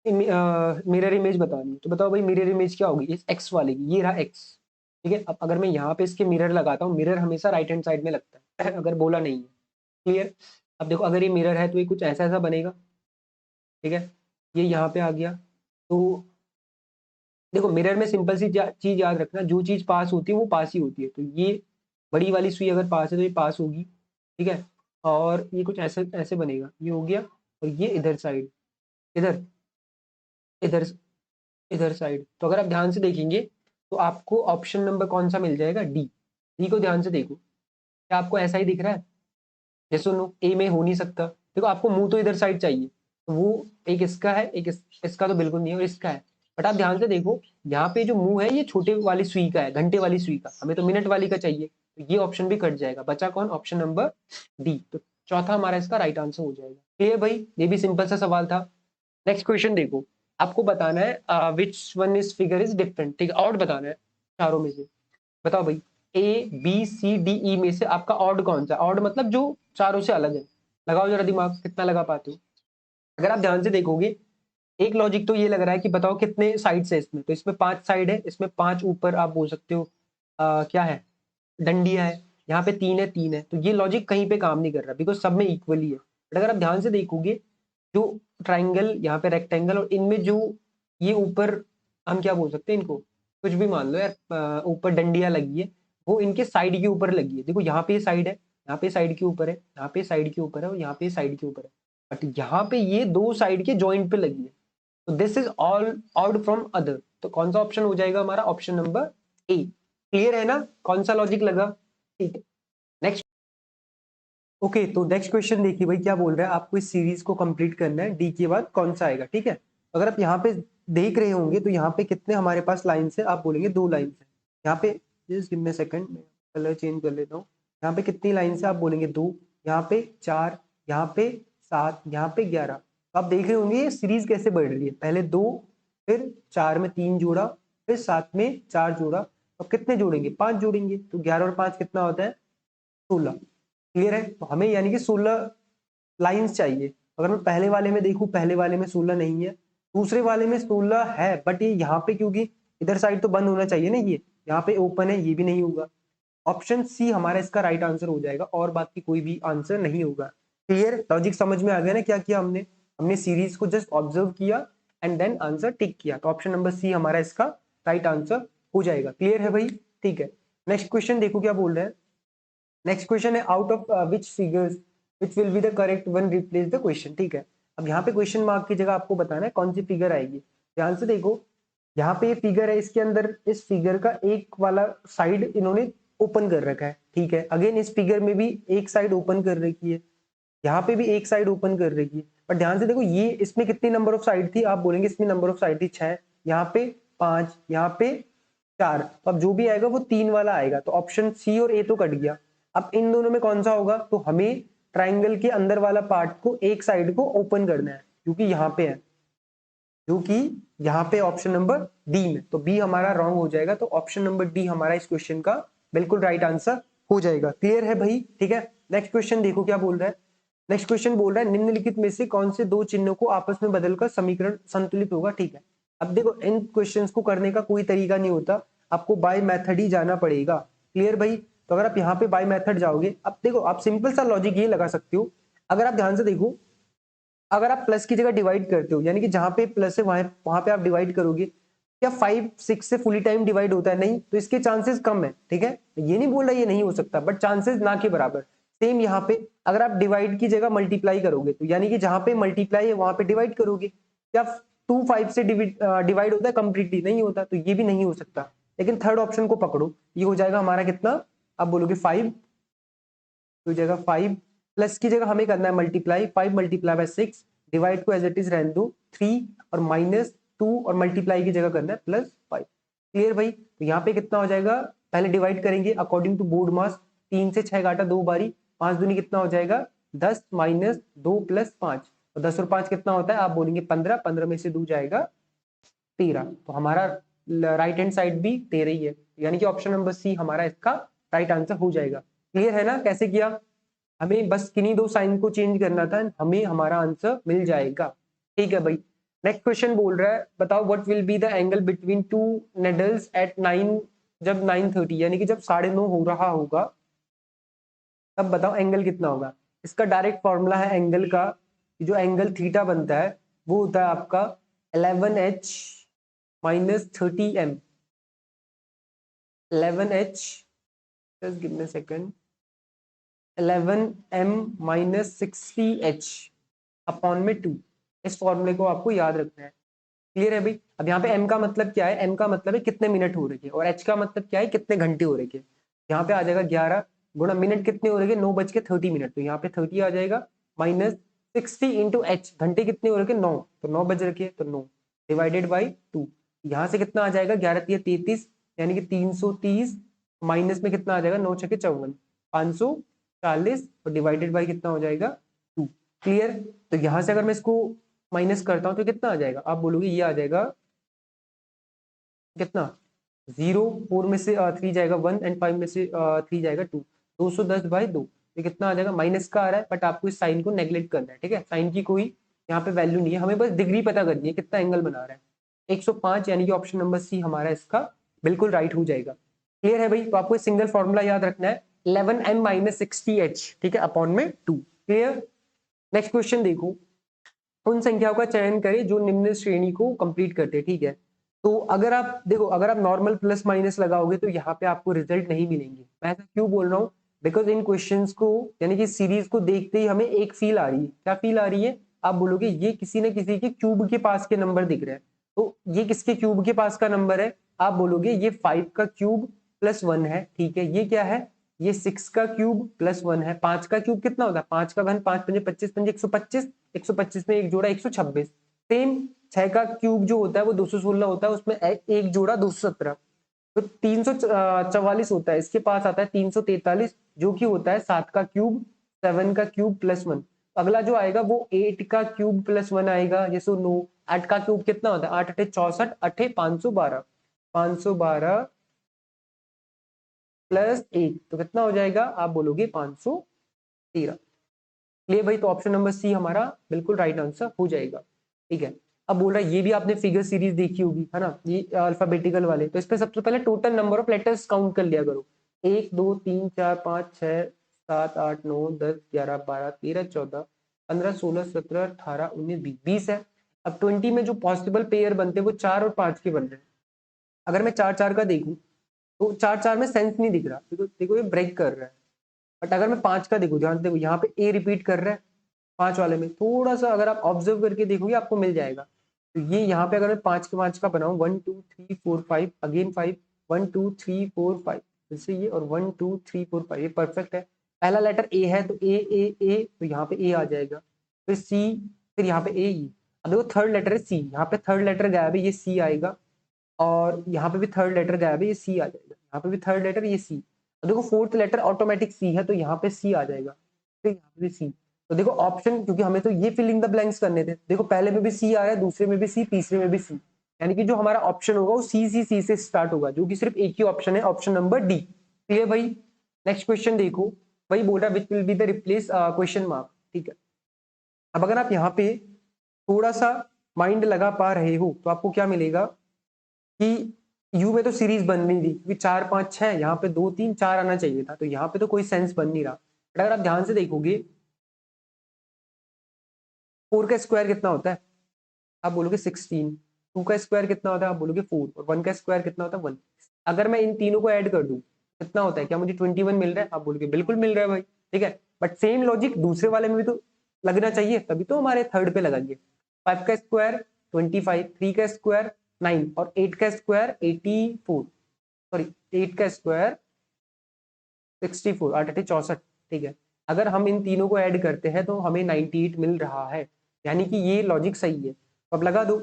मिरर इमेज बतानी है। तो बताओ भाई मिरर इमेज क्या होगी, इस एक्स वाले की, ये रहा एक्स। ठीक है, अब अगर मैं यहाँ पे इसके मिरर लगाता हूँ, मिरर हमेशा राइट हैंड साइड में लगता है अगर बोला नहीं है। क्लियर, अब देखो अगर ये मिरर है तो ये कुछ ऐसा ऐसा बनेगा, ठीक है, ये यहाँ पे आ गया। तो देखो मिरर में सिंपल सी चीज याद रखना, जो चीज पास होती है वो पास ही होती है। तो ये बड़ी वाली सुई अगर पास है तो ये पास होगी, ठीक है। और ये कुछ ऐसे ऐसे बनेगा, ये हो गया, और ये इधर साइड, इधर इधर इधर साइड। तो अगर आप ध्यान से देखेंगे तो आपको ऑप्शन नंबर कौन सा मिल जाएगा, डी। डी को ध्यान से देखो, क्या आपको ऐसा ही दिख रहा है, ये सुनो ए में हो नहीं सकता, देखो आपको मुंह तो इधर साइड चाहिए, तो वो एक इसका है, एक इसका तो बिल्कुल नहीं है, और इसका है। बट आप ध्यान से देखो यहाँ पे जो मुंह है ये छोटे वाली सुई का है, घंटे वाली सुई का, हमें तो मिनट वाली का चाहिए, तो ये ऑप्शन भी कट जाएगा, बचा कौन, ऑप्शन नंबर डी। तो चौथा हमारा इसका राइट आंसर हो जाएगा। क्लियर भाई, ये भी सिंपल सा सवाल था। नेक्स्ट क्वेश्चन देखो, आपको बताना है which one is figure is different, ठीक है, ऑड बताना है चारों में से। बताओ भाई A B C D E में से आपका ऑड कौन सा, ऑड मतलब जो चारों से अलग है। लगाओ जरा दिमाग, कितना लगा पाते हो। अगर आप ध्यान से देखोगे एक लॉजिक तो ये लग रहा है कि बताओ कितने साइड्स है इसमें, तो इसमें 5 साइड है, इसमें 5 ऊपर आप बोल सकते हो क्या है, डंडिया है, यहाँ पे 3 है 3 है, तो ये लॉजिक कहीं पे काम नहीं कर रहा बिकॉज सब में इक्वली है। बट अगर आप ध्यान से देखोगे जो ट्राइंगल यहाँ पे रेक्टेंगल और इनमें जो ये ऊपर, हम क्या बोल सकते हैं इनको, कुछ भी मान लो यार, ऊपर डंडिया लगी है, वो इनके साइड के ऊपर लगी है। देखो यहाँ पे साइड है, यहाँ पे साइड के ऊपर है, यहाँ पे साइड के ऊपर है, और यहाँ पे साइड के ऊपर है, बट यहाँ पे ये 2 साइड के जॉइंट पे लगी है। तो this is all out from other, तो कौन सा ऑप्शन हो जाएगा हमारा, ऑप्शन नंबर ए। क्लियर है ना, कौन सा लॉजिक लगा, ठीक है। नेक्स्ट ओके, तो नेक्स्ट क्वेश्चन देखिए भाई, क्या बोल रहा है, आपको इस सीरीज को कंप्लीट करना है, डी के बाद कौन सा आएगा, ठीक है। अगर आप यहाँ पे देख रहे होंगे तो यहाँ पे कितने हमारे पास लाइन्स है, आप बोलेंगे 2 लाइन्स है। यहाँ पे जस्ट गिव मी सेकंड, मैं कलर चेंज कर लेता हूँ। यहाँ पे कितनी लाइन्स है, आप बोलेंगे 2, यहाँ पे 4, यहाँ पे 7, यहाँ पे 11। तो आप देख रहे होंगे ये सीरीज कैसे बढ़ रही है, पहले 2, फिर 4 में 3 जोड़ा, फिर 7 में 4 जोड़ा, अब कितने जोड़ेंगे, 5 जोड़ेंगे, तो 11 और 5 कितना होता है, 16। क्लियर है, तो हमें यानी कि 16 लाइंस चाहिए। अगर मैं पहले वाले में देखूं, पहले वाले में 16 नहीं है, दूसरे वाले में 16 है, बट ये यहाँ पे क्योंकि इधर साइड तो बंद होना चाहिए ना, ये यहाँ पे ओपन है, ये भी नहीं होगा। ऑप्शन सी हमारा इसका राइट आंसर हो जाएगा और बाकी कोई भी आंसर नहीं होगा। क्लियर, लॉजिक समझ में आ गया ना, क्या किया हमने, हमने सीरीज को जस्ट ऑब्जर्व किया एंड देन आंसर टिक किया, तो ऑप्शन नंबर सी हमारा इसका राइट आंसर हो जाएगा। क्लियर है भाई, ठीक है। नेक्स्ट क्वेश्चन देखो क्या बोल रहे हैं। नेक्स्ट क्वेश्चन है, out of which figures which will be the correct one replace the question, ठीक है। अब यहाँ पे क्वेश्चन मार्क की जगह आपको बताना है कौन सी फिगर आएगी। ध्यान से देखो, यहाँ पे ये फिगर है, इसके अंदर इस फिगर का एक वाला साइड इन्होंने ओपन कर रखा है, ठीक है। अगेन इस फिगर में भी एक साइड ओपन कर रखी है, यहाँ पे भी एक साइड ओपन कर रखी है, पर ध्यान से देखो ये इसमें कितनी नंबर ऑफ साइड थी, आप बोलेंगे इसमें नंबर ऑफ साइड थी 6, यहाँ पे 5, यहाँ पे 4, तो अब जो भी आएगा वो 3 वाला आएगा, तो ऑप्शन सी और ए तो कट गया। अब इन दोनों में कौन सा होगा, तो हमें ट्राइंगल के अंदर वाला पार्ट को एक साइड को ओपन करना है, क्योंकि यहाँ पे है, जो कि यहाँ पे ऑप्शन नंबर डी में, तो बी हमारा रॉन्ग हो जाएगा, तो ऑप्शन नंबर डी हमारा इस क्वेश्चन का बिल्कुल राइट आंसर हो जाएगा। क्लियर है भाई, ठीक है। नेक्स्ट क्वेश्चन देखो क्या बोल रहा है। नेक्स्ट क्वेश्चन बोल रहा है, निम्नलिखित में से कौन से दो चिन्हों को आपस में बदलकर समीकरण संतुलित होगा, ठीक है। अब देखो इन क्वेश्चंस को करने का कोई तरीका नहीं होता, आपको बाय मेथड ही जाना पड़ेगा। क्लियर भाई, तो अगर आप यहाँ पे बाय मेथड जाओगे, अब देखो आप सिंपल सा लॉजिक ये लगा सकते हो, अगर आप ध्यान से देखो, अगर आप प्लस की जगह डिवाइड करते हो, यानी कि जहां पे प्लस है वहां पे आप डिवाइड करोगे, क्या 5 6 से फुली टाइम डिवाइड होता है, नहीं, तो इसके चांसेस कम है, ठीक है। ये नहीं बोल रहा ये नहीं हो सकता, बट चांसेस ना के बराबर। सेम यहाँ पे अगर आप डिवाइड की जगह मल्टीप्लाई करोगे, तो यानी कि जहां पे मल्टीप्लाई है वहां पे डिवाइड करोगे, क्या 2 5 से डिवाइड होता है कंप्लीटली, नहीं होता, तो ये भी नहीं हो सकता। लेकिन थर्ड ऑप्शन को पकड़ो, ये हो जाएगा हमारा कितना, आप बोलोगे 5, तो जगह 5 प्लस की जगह हमें करना है मल्टीप्लाई, 5 मल्टीप्लाई बाय 6, डिवाइड को एज इट इज रहने दो 3, और माइनस 2, और मल्टीप्लाई की जगह करना है +5। क्लियर भाई, तो यहाँ पे कितना हो जाएगा, पहले डिवाइड करेंगे अकॉर्डिंग टू बोर्ड मास, 3 से 6 काटा 2 बारी, 5 दूनी कितना हो जाएगा 10 माइनस 2 प्लस 5, और 10 और 5 कितना होता है, आप बोलेंगे 15, 15 में से 2 जाएगा 13, तो हमारा राइट हैंड साइड भी 13 ही है, यानी कि ऑप्शन नंबर सी हमारा इसका राइट आंसर हो जाएगा। क्लियर है ना, कैसे किया, हमें बस किन्हीं दो साइन को चेंज करना था, हमें हमारा आंसर मिल जाएगा। ठीक है भाई, नेक्स्ट क्वेश्चन बोल रहा है, बताओ what will be the angle between two needles at 9, जब 9:30 यानी कि जब 9:30 हो रहा होगा, तब बताओ एंगल कितना होगा। इसका डायरेक्ट फॉर्मूला है एंगल का, जो एंगल थीटा बनता है वो होता है आपका 11h minus 30m, 11h, just give me a second, 11m minus 60h upon में 2, इस फॉर्मूले को आपको याद रखना है। क्लियर है भाई, अब यहाँ पे m का मतलब क्या है, m का मतलब है कितने मिनट हो रहे हैं, और h का मतलब क्या है कितने घंटे हो रहे हैं। यहाँ पे आ जाएगा 11 गुणा मिनट कितने हो रहे हैं 9:30, तो यहाँ पे 30 आ जाएगा, माइनस 60 इंटू एच, घंटे कितने हो रहे हैं 9, तो 9 बज रखे, तो 9 डिवाइडेड बाई 2, यहाँ से कितना आ जाएगा 11 33, यानी कि 330, माइनस में कितना आ जाएगा 9 छके 54, 540, और डिवाइडेड बाई कितना हो जाएगा 2। क्लियर, तो यहाँ से अगर मैं इसको माइनस करता हूँ तो कितना आ जाएगा, आप बोलोगे ये आ जाएगा कितना 0, 4 में से 3 जाएगा 1, एंड 5 में से 3 जाएगा 2, 210/2, ये कितना आ जाएगा, माइनस का आ रहा है, बट आपको इस साइन को नेग्लेक्ट करना है, ठीक है। साइन की कोई यहाँ पे वैल्यू नहीं है, हमें बस डिग्री पता करनी है कितना एंगल बना रहा है, 105, यानी कि ऑप्शन नंबर सी हमारा इसका बिल्कुल राइट हो जाएगा। क्लियर है भाई, तो आपको सिंगल फॉर्मूला याद रखना है 11m माइनस 60h, ठीक है, अपॉन में 2। क्लियर, नेक्स्ट क्वेश्चन देखो, उन संख्याओं का चयन करें जो निम्न श्रेणी को कंप्लीट करते हैं, ठीक है। तो अगर आप देखो, अगर आप नॉर्मल प्लस माइनस लगाओगे तो यहाँ पे आपको रिजल्ट नहीं मिलेंगे। मैं ऐसा क्यों बोल रहा हूँ, बिकॉज इन क्वेश्चंस को यानी कि सीरीज को देखते ही हमें एक फील आ रही है, क्या फील आ रही है, आप बोलोगे ये किसी न किसी के क्यूब के पास के नंबर दिख रहे हैं, तो ये किसके क्यूब के पास का नंबर है, आप बोलोगे ये 5 का क्यूब +1 है, ठीक है। ये क्या है, ये 6 का क्यूब प्लस 1 है। 5 का क्यूब कितना होता है? 5 का घन 5 पंजे 25 पंजे 125, 125 में एक जोड़ा 126। सेम 6 का क्यूब जो होता है वो 216 होता है, उसमें एक जोड़ा 217, तो 344 होता है। इसके पास आता है 343, जो कि होता है 7 का क्यूब 7 का क्यूब प्लस 1। अगला जो आएगा वो 8 का क्यूब प्लस 1 आएगा, जैसे 9। 8 का क्यूब कितना होता है? 8 अठे 64, अठे 512, 512 प्लस 1 तो कितना हो जाएगा? आप बोलोगे 513। क्लियर भाई? तो ऑप्शन नंबर सी हमारा बिल्कुल राइट आंसर हो जाएगा। ठीक है, अब बोल रहा है ये भी आपने फिगर सीरीज देखी होगी, है ना, ये अल्फाबेटिकल वाले। तो इस पे सबसे पहले total number of letters count कर लिया करो। 1 2 3 4 5 6 7 8 9 10 11 12 13 14 15 16 17 18 19 20 20 है। अब 20 में जो पॉसिबल पेयर बनते हैं वो 4 और 5 के बन रहे हैं। अगर मैं 4 4 का देखूं तो 4 4 में सेंस नहीं दिख रहा, देखो देखो ये ब्रेक कर रहा है। बट अगर मैं 5 का देखूं, ध्यान से देखो, यहाँ पे ए रिपीट कर रहा है। 5 वाले में थोड़ा सा अगर आप ऑब्जर्व करके देखोगे आपको मिल जाएगा। तो ये यहाँ पे अगर मैं 5 के 5 का बनाऊं, 1 2 3 4 5 अगेन 5, 1 2 3 4 5, जैसे ये, और 1 2 3 4 5, ये परफेक्ट है। पहला लेटर ए है तो ए, तो यहाँ पे ए आ जाएगा। फिर सी, फिर यहाँ पे ए ई। अब देखो थर्ड लेटर है सी, यहाँ पे थर्ड लेटर गायब है, ये सी आएगा। और यहाँ पे भी थर्ड लेटर गायब है, ये सी आ जाएगा। यहाँ पे भी थर्ड लेटर, ये सी। तो देखो फोर्थ लेटर ऑटोमेटिक सी है, तो यहाँ पे सी आ जाएगा। फिर यहाँ पे भी सी। तो देखो ऑप्शन, क्योंकि हमें तो ये फिल इन द ब्लैंक्स करने थे, देखो पहले में भी सी आ रहा है, दूसरे में भी सी, तीसरे में भी सी। यानी कि जो हमारा ऑप्शन होगा वो सी से स्टार्ट होगा, जो कि सिर्फ एक ही ऑप्शन है, ऑप्शन नंबर डी। क्लियर भाई? नेक्स्ट क्वेश्चन देखो, वही बोल रहा है which will be the replace question mark. ठीक है, अब अगर आप यहाँ पे थोड़ा सा माइंड लगा पा रहे हो तो आपको क्या मिलेगा कि यू में तो सीरीज बन नहीं रही, क्योंकि 4 5 6, यहाँ पे 2 3 4 आना चाहिए था, तो यहाँ पे तो कोई सेंस बन नहीं रहा। बट अगर आप ध्यान से देखोगे 4 का स्क्वायर कितना होता है? आप बोलोगे 16। 2 का स्क्वायर कितना होता है? आप बोलोगे 4। और 1 का स्क्वायर कितना होता है? 1। अगर मैं इन तीनों को ऐड कर दूं कितना होता है? क्या मुझे 21 मिल रहा है? आप बोलोगे बिल्कुल मिल रहा है भाई। ठीक है, बट सेम लॉजिक दूसरे वाले में भी तो लगना चाहिए, तभी तो हमारे थर्ड पे लगाइए। 5 का स्क्वायर 25, 3 का स्क्वायर 9, और 8 का स्क्वायर 84, सॉरी 8 का स्क्वायर 64, 8 8 64। ठीक है, अगर हम इन तीनों को ऐड करते हैं तो हमें 98 मिल रहा है, यानी कि ये लॉजिक सही है। तो अब लगा दो,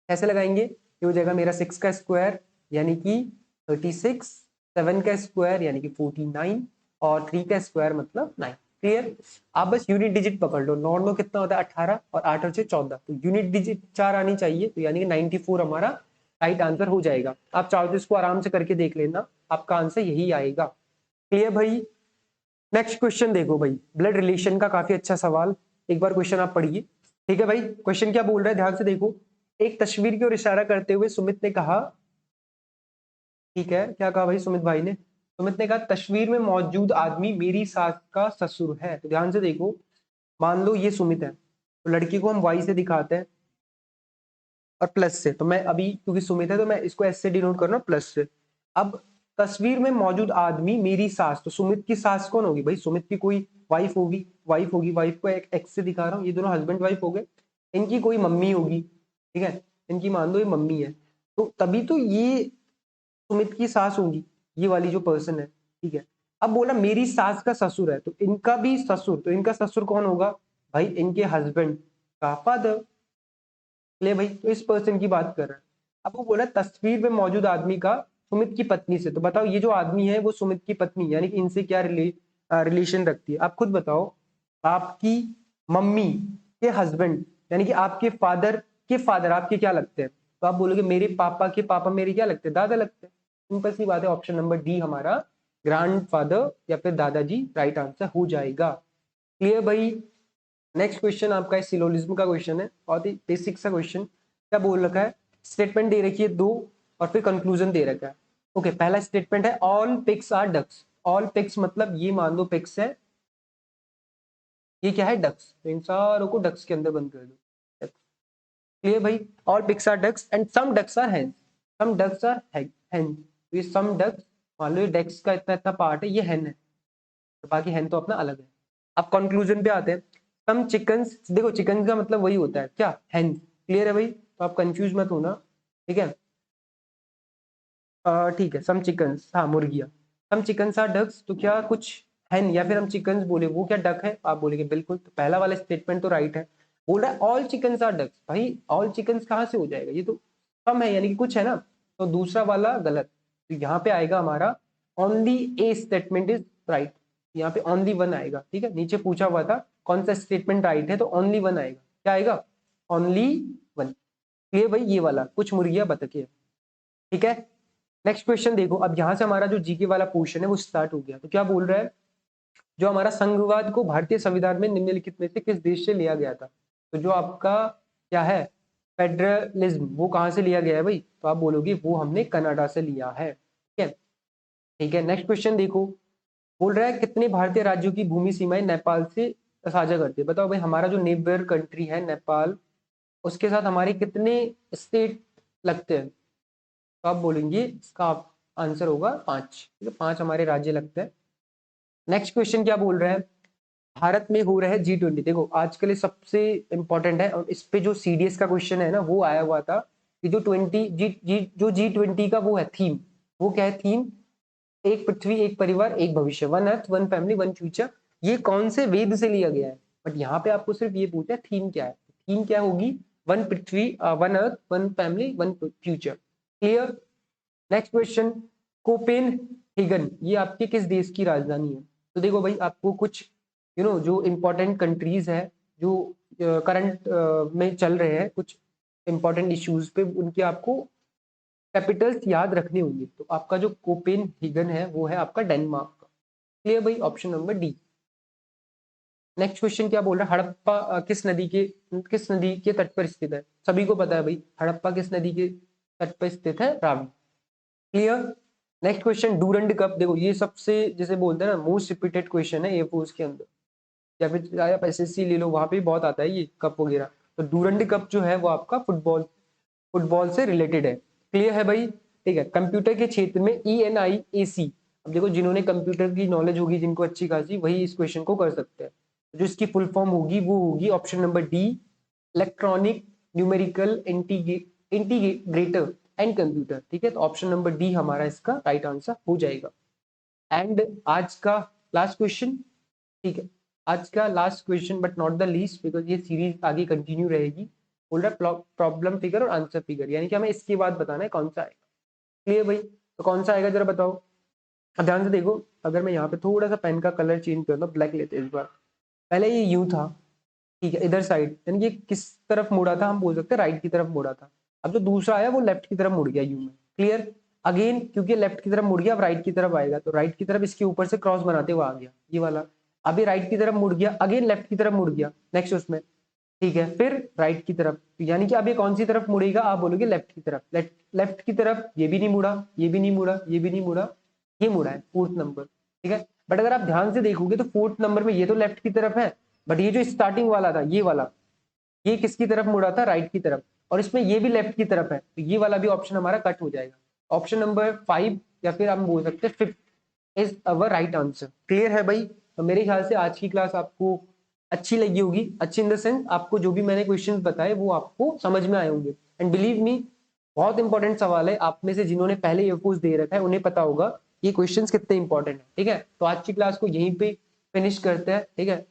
कैसे लगाएंगे? ये हो जाएगा मेरा 6 का स्क्वायर यानी कि 36, 7 का स्क्वायर यानी कि 49, और 3 का स्क्वायर मतलब 9। क्लियर? आप बस यूनिट डिजिट पकड़ लो, 9 9 कितना होता है? 18, और 8 और 6 14, तो यूनिट डिजिट 4 आनी चाहिए, तो यानी कि 94 हमारा राइट आंसर हो जाएगा। आप चाहो तो इसको आराम से करके देख लेना, आपका आंसर यही आएगा। क्लियर भाई? नेक्स्ट क्वेश्चन देखो भाई, ब्लड रिलेशन का काफी अच्छा सवाल, एक बार क्वेश्चन आप पढ़िए। ठीक है भाई, क्वेश्चन क्या बोल रहा है ध्यान से देखो। एक तस्वीर की ओर इशारा करते हुए सुमित ने कहा, ठीक है, क्या कहा भाई सुमित भाई ने? सुमित ने कहा तस्वीर में मौजूद आदमी मेरी सास का ससुर है। तो ध्यान से देखो, मान लो ये सुमित है, तो लड़की को हम वाई से दिखाते हैं और प्लस से, तो मैं अभी क्योंकि सुमित है तो मैं इसको एस से डिनोट कर रहा हूँ, प्लस से। अब तस्वीर में मौजूद आदमी मेरी सास, तो सुमित की सास कौन होगी भाई? सुमित की कोई वाइफ होगी, वाइफ होगी, वाइफ को एक एक्स से दिखा रहा हूँ, ये दोनों हस्बैंड वाइफ हो गए। इनकी कोई मम्मी होगी, ठीक है, इनकी मान लो ये मम्मी है, तो तभी तो ये सुमित की सास होगी, ये वाली जो पर्सन है। ठीक है, अब बोला मेरी सास का ससुर है, तो इनका भी ससुर, तो इनका ससुर कौन होगा भाई? इनके हस्बैंड का फादर। ले भाई, तो इस पर्सन की बात कर रहा है। अब वो बोला तस्वीर में मौजूद आदमी का सुमित की पत्नी से, तो बताओ ये जो आदमी है वो सुमित की पत्नी, यानी कि इनसे क्या रिलेशन रखती है? आप खुद बताओ। आपकी मम्मी के हस्बैंड, यानी कि आपके फादर के फादर आपके क्या लगते हैं? तो आप बोलोगे मेरे पापा के पापा मेरे क्या लगते हैं? दादा लगते हैं। सिंपल सी बात है, ऑप्शन नंबर डी हमारा ग्रैंड फादर या फिर दादाजी राइट आंसर हो जाएगा। क्लियर भाई? नेक्स्ट क्वेश्चन आपका सिलोजिज्म का क्वेश्चन है, बहुत ही बेसिक सा क्वेश्चन। क्या बोल रखा है? स्टेटमेंट दे रखी है दो, और फिर कंक्लूजन दे रखा है। ओके, पहला स्टेटमेंट है all pigs are ducks. All pigs मतलब ये मान लो पिग्स है, ये क्या है? डक्स, तो इन सारों को डक्स के अंदर बंद कर दो। क्लियर भाई? All pigs are ducks and some ducks are hen, some ducks are हेन। तो ये सम डक्स, मान लो ये डक्स का इतना इतना पार्ट है, ये हेन है, तो बाकी हेन तो अपना अलग है। अब कंक्लूजन पे आते हैं। सम चिकन्स, देखो चिकन का मतलब वही होता है क्या? हेन। क्लियर है भाई? तो आप कंफ्यूज मत होना। ठीक है, ठीक है, सम चिकन्स, हाँ मुर्गियां। हम चिकन्स आर डक्स, तो क्या कुछ हैन या फिर हम चिकन्स बोले वो क्या डक है, आप बोलेंगे बिल्कुल। तो पहला वाला स्टेटमेंट तो राइट है। बोल रहा है ऑल चिकन्स आर डक्स, भाई ऑल चिकन्स कहाँ से हो जाएगा, ये तो कम है यानी कि कुछ है ना, तो दूसरा वाला गलत। तो यहाँ पे आएगा हमारा only A statement is right, यहाँ पे ओनली वन आएगा। ठीक है, नीचे पूछा हुआ था कौन सा स्टेटमेंट राइट है, तो ओनली वन आएगा। क्या आएगा, ओनली वन। क्लियर भाई, ये वाला कुछ मुर्गियां बतखे। ठीक है, नेक्स्ट क्वेश्चन देखो। अब यहाँ से हमारा जो जीके वाला पोर्शन है वो स्टार्ट हो गया। तो क्या बोल रहा है, जो हमारा संघवाद को भारतीय संविधान में निम्नलिखित में से किस देश से लिया गया था। तो जो आपका क्या है फेडरलिज्म, वो कहाँ से लिया गया है भाई, तो आप बोलोगे वो हमने कनाडा से लिया है। ठीक है, ठीक है, नेक्स्ट क्वेश्चन देखो। बोल रहा है कितने भारतीय राज्यों की भूमि सीमाएं नेपाल से साझा करती है। बताओ भाई, हमारा जो नेबर कंट्री है नेपाल, उसके साथ हमारे कितने स्टेट लगते हैं, तो आप बोलेंगे इसका आंसर होगा 5। ठीक है, 5 हमारे राज्य लगते हैं। नेक्स्ट क्वेश्चन क्या बोल रहा है, भारत में हो रहा है G20। देखो आजकल ये सबसे इंपॉर्टेंट है, और इस पे जो सीडीएस का क्वेश्चन है ना वो आया हुआ था कि जो G20 का वो है थीम, वो क्या है थीम, एक पृथ्वी एक परिवार एक भविष्य, one earth one family one future. ये कौन से वेद से लिया गया है, बट यहाँ पे आपको सिर्फ ये पूछा है थीम क्या है। थीम क्या होगी, वन पृथ्वी one earth one family one future. Clear, next question, Copenhagen ये आपके किस देश की राजधानी है। तो देखो भाई, आपको कुछ जो इंपॉर्टेंट कंट्रीज है जो करंट में चल रहे हैं, कुछ इंपॉर्टेंट इश्यूज पे उनके आपको कैपिटल्स याद रखने होंगे। तो आपका जो कोपेन हेगन है वो है आपका डेनमार्क का। क्लियर भाई, option number D. Next question क्या बोल रहा है, हड़प्पा किस नदी के तट पर स्थित है। सभी को पता है भाई, हड़प्पा किस नदी के तट पर स्थित है, Ravi. Clear, next question, Durand cup. देखो ये सबसे जैसे बोलते हैं ना मोस्ट रिपीटेड क्वेश्चन है एयरफोर्स के अंदर, या फिर आप एसएससी ले लो, वहां पे भी बहुत आता है ये कप वगैरह। तो डूरंड कप जो है वो आपका फुटबॉल फुटबॉल से रिलेटेड है। क्लियर है भाई, ठीक है। कंप्यूटर के क्षेत्र में ENIAC, अब देखो जिन्होंने कंप्यूटर की नॉलेज होगी जिनको अच्छी खासी, वही इस क्वेश्चन को कर सकते हैं। जो इसकी फुल फॉर्म होगी वो होगी option number D, electronic numerical integrator and computer. ठीक है, तो ऑप्शन नंबर डी हमारा इसका राइट आंसर हो जाएगा। एंड आज का लास्ट क्वेश्चन, ठीक है, आज का last question but not the least, because ये सीरीज आगे कंटिन्यू रहेगी। बोल रहा है प्रॉब्लम फिगर और आंसर फिगर, यानी कि हमें इसके बाद बताना है कौन सा आएगा। क्लियर भाई, तो कौन सा आएगा जरा बताओ। अब ध्यान से देखो, अगर मैं यहाँ पे थोड़ा सा पेन का कलर चेंज कर दूं, ब्लैक लेते हैं इस बार। पहले ये यूं था, ठीक है, इधर साइड, यानी कि किस तरफ मुड़ा था, हम बोल सकते हैं राइट की तरफ मुड़ा था। अब जो दूसरा आया वो लेफ्ट की तरफ मुड़ गया यू में। क्लियर, अगेन क्योंकि लेफ्ट की तरफ मुड़ गया, अब राइट की तरफ आएगा, तो राइट की तरफ इसके ऊपर से क्रॉस बनाते हुए आ गया ये वाला। अभी राइट की तरफ मुड़ गया, अगेन लेफ्ट की तरफ मुड़ गया नेक्स्ट उसमें, ठीक है, फिर राइट की तरफ, यानी कि अब ये कौन सी तरफ मुड़ेगा, आप बोलोगे लेफ्ट की तरफ। लेफ्ट की तरफ ये भी नहीं मुड़ा, ये भी नहीं मुड़ा, ये भी नहीं मुड़ा, ये मुड़ा है फोर्थ नंबर। ठीक है, बट अगर आप ध्यान से देखोगे तो फोर्थ नंबर में ये तो लेफ्ट की तरफ है, बट ये जो स्टार्टिंग वाला था ये वाला, ये किसकी तरफ मुड़ा था, राइट की तरफ, और इसमें ये भी लेफ्ट की तरफ है, तो ये वाला भी ऑप्शन हमारा कट हो जाएगा। ऑप्शन नंबर 5 या फिर हम बोल सकते हैं 5 is our right answer. Clear है भाई, तो मेरे ख्याल से आज की क्लास आपको अच्छी लगी होगी, अच्छी इन द सेंस आपको जो भी मैंने क्वेश्चंस बताए वो आपको समझ में आए होंगे। एंड बिलीव मी, बहुत इंपॉर्टेंट सवाल है, आप में से जिन्होंने पहले एयरफोर्स दे रखा है उन्हें पता होगा ये क्वेश्चंस कितने इंपॉर्टेंट है। ठीक है, तो आज की क्लास को यहीं पे फिनिश करते हैं। ठीक है।